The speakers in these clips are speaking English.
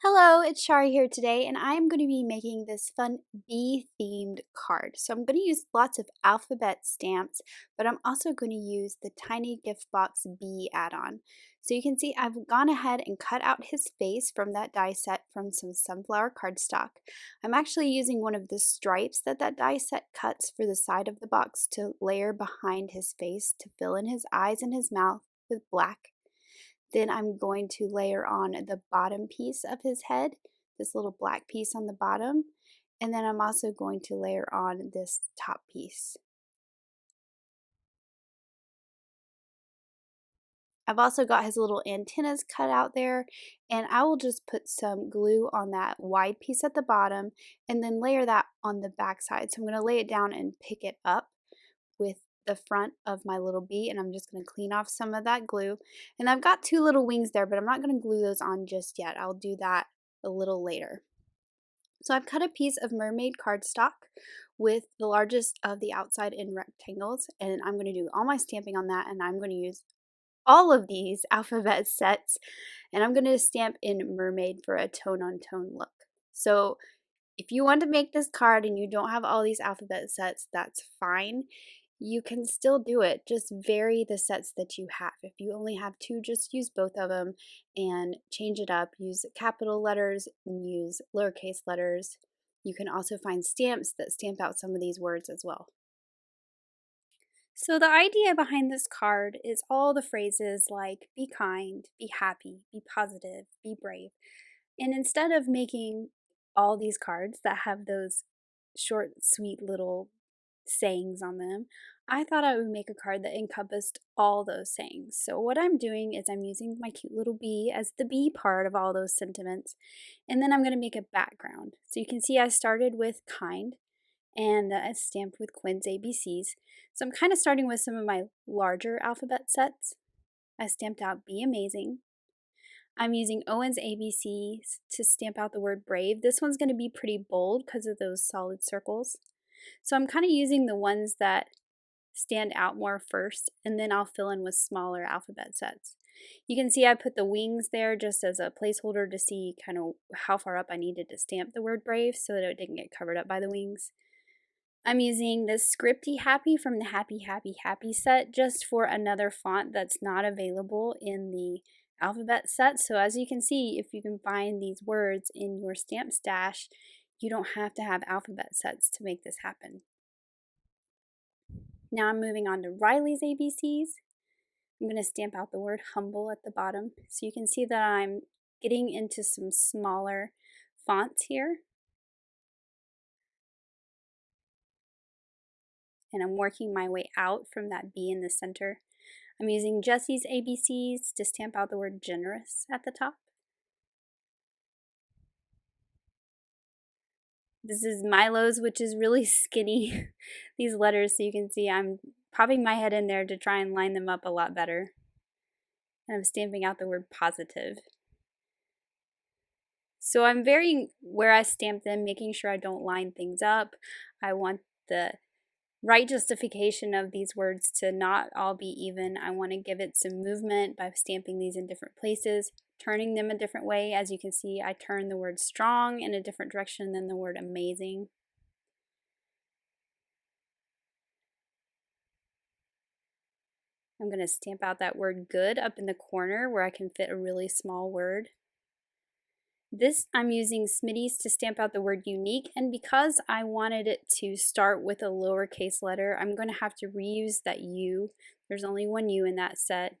Hello, it's Shari here today, and I am going to be making this fun bee-themed card. So I'm going to use lots of alphabet stamps, but I'm also going to use the Tiny Gift Box bee add-on. So you can see I've gone ahead and cut out his face from that die set from some sunflower cardstock. I'm actually using one of the stripes that die set cuts for the side of the box to layer behind his face to fill in his eyes and his mouth with black. Then I'm going to layer on the bottom piece of his head, this little black piece on the bottom, and then I'm also going to layer on this top piece. I've also got his little antennas cut out there, and I will just put some glue on that wide piece at the bottom and then layer that on the back side. So I'm going to lay it down and pick it up with the front of my little bee, and I'm just going to clean off some of that glue. And I've got two little wings there, but I'm not going to glue those on just yet. I'll do that a little later. So I've cut a piece of mermaid cardstock with the largest of the outside in rectangles, and I'm going to do all my stamping on that, and I'm going to use all of these alphabet sets, and I'm going to stamp in mermaid for a tone-on-tone look. So if you want to make this card and you don't have all these alphabet sets, that's fine. You can still do it, just vary the sets that you have. If you only have two, just use both of them and change it up. Use capital letters and use lowercase letters. You can also find stamps that stamp out some of these words as well. So the idea behind this card is all the phrases like be kind, be happy, be positive, be brave. And instead of making all these cards that have those short, sweet little sayings on them, I thought I would make a card that encompassed all those sayings. So what I'm doing is I'm using my cute little bee as the bee part of all those sentiments, and then I'm going to make a background. So you can see I started with kind, and that is stamped with Quinn's ABCs. So I'm kind of starting with some of my larger alphabet sets. I stamped out Be Amazing. I'm using Owen's ABCs to stamp out the word brave. This one's going to be pretty bold because of those solid circles. So I'm kind of using the ones that stand out more first, and then I'll fill in with smaller alphabet sets. You can see I put the wings there just as a placeholder to see kind of how far up I needed to stamp the word brave so that it didn't get covered up by the wings. I'm using this Scripty Happy from the Happy Happy Happy set just for another font that's not available in the alphabet set. So as you can see, if you can find these words in your stamp stash, you don't have to have alphabet sets to make this happen. Now I'm moving on to Riley's ABCs. I'm going to stamp out the word humble at the bottom. So you can see that I'm getting into some smaller fonts here. And I'm working my way out from that B in the center. I'm using Jessie's ABCs to stamp out the word generous at the top. This is Milo's, which is really skinny, these letters, so you can see I'm popping my head in there to try and line them up a lot better. And I'm stamping out the word positive. So I'm varying where I stamp them, making sure I don't line things up. I want the right justification of these words to not all be even. I want to give it some movement by stamping these in different places, turning them a different way. As you can see, I turn the word strong in a different direction than the word amazing. I'm going to stamp out that word good up in the corner where I can fit a really small word. This I'm using Smitty's to stamp out the word unique, and because I wanted it to start with a lowercase letter, I'm going to have to reuse that U. There's only one U in that set,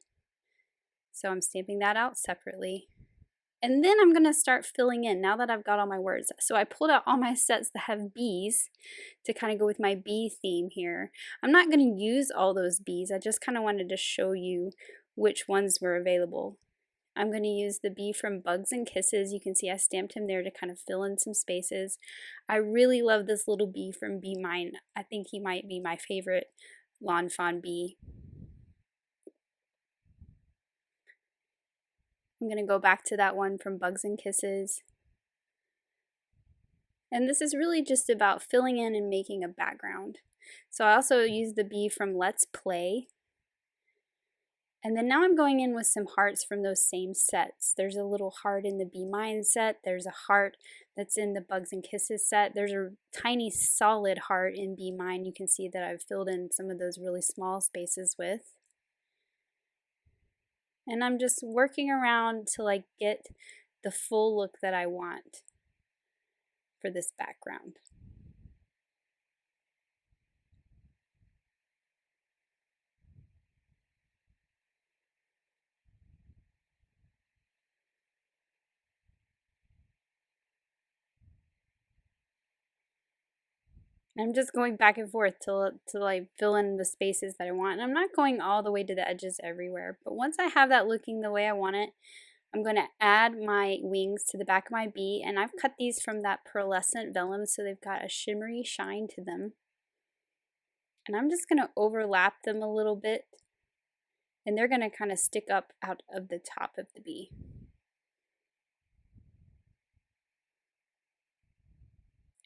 so I'm stamping that out separately. And then I'm going to start filling in now that I've got all my words. So I pulled out all my sets that have bees to kind of go with my bee theme here. I'm not going to use all those bees. I just kind of wanted to show you which ones were available. I'm going to use the bee from Bugs and Kisses. You can see I stamped him there to kind of fill in some spaces. I really love this little bee from Be Mine. I think he might be my favorite Lawn Fawn bee. I'm going to go back to that one from Bugs and Kisses. And this is really just about filling in and making a background. So I also used the bee from Let's Play. And then now I'm going in with some hearts from those same sets. There's a little heart in the Be Mine set. There's a heart that's in the Bugs and Kisses set. There's a tiny solid heart in Be Mine. You can see that I've filled in some of those really small spaces with. And I'm just working around till I get the full look that I want for this background. I'm just going back and forth till I fill in the spaces that I want. And I'm not going all the way to the edges everywhere, but once I have that looking the way I want it, I'm going to add my wings to the back of my bee, and I've cut these from that pearlescent vellum so they've got a shimmery shine to them. And I'm just going to overlap them a little bit, and they're going to kind of stick up out of the top of the bee.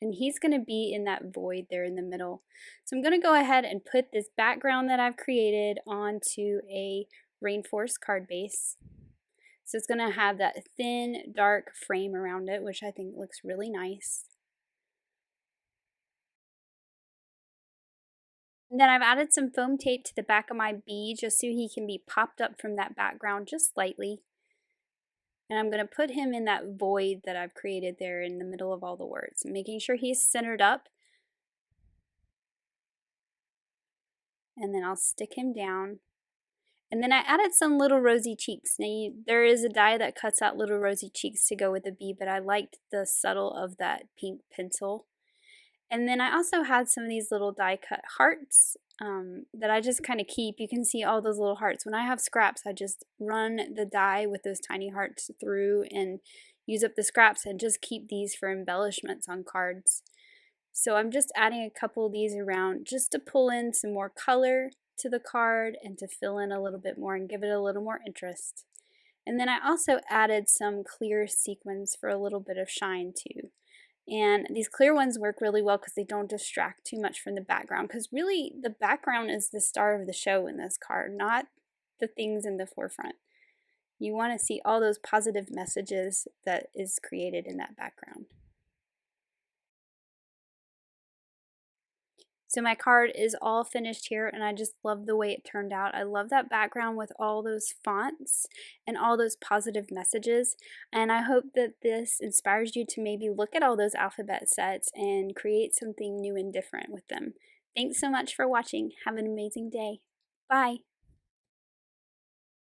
And he's going to be in that void there in the middle. So I'm going to go ahead and put this background that I've created onto a Rainforest card base. So it's going to have that thin, dark frame around it, which I think looks really nice. And then I've added some foam tape to the back of my bee just so he can be popped up from that background just slightly. And I'm going to put him in that void that I've created there in the middle of all the words, making sure he's centered up. And then I'll stick him down. And then I added some little rosy cheeks. Now there is a die that cuts out little rosy cheeks to go with the bee, but I liked the subtle of that pink pencil. And then I also had some of these little die cut hearts that I just kind of keep. You can see all those little hearts. When I have scraps, I just run the die with those tiny hearts through and use up the scraps and just keep these for embellishments on cards. So I'm just adding a couple of these around just to pull in some more color to the card and to fill in a little bit more and give it a little more interest. And then I also added some clear sequins for a little bit of shine too. And these clear ones work really well because they don't distract too much from the background, because really the background is the star of the show in this card, not the things in the forefront. You want to see all those positive messages that is created in that background. So my card is all finished here, and I just love the way it turned out. I love that background with all those fonts and all those positive messages, and I hope that this inspires you to maybe look at all those alphabet sets and create something new and different with them. Thanks so much for watching. Have an amazing day. Bye.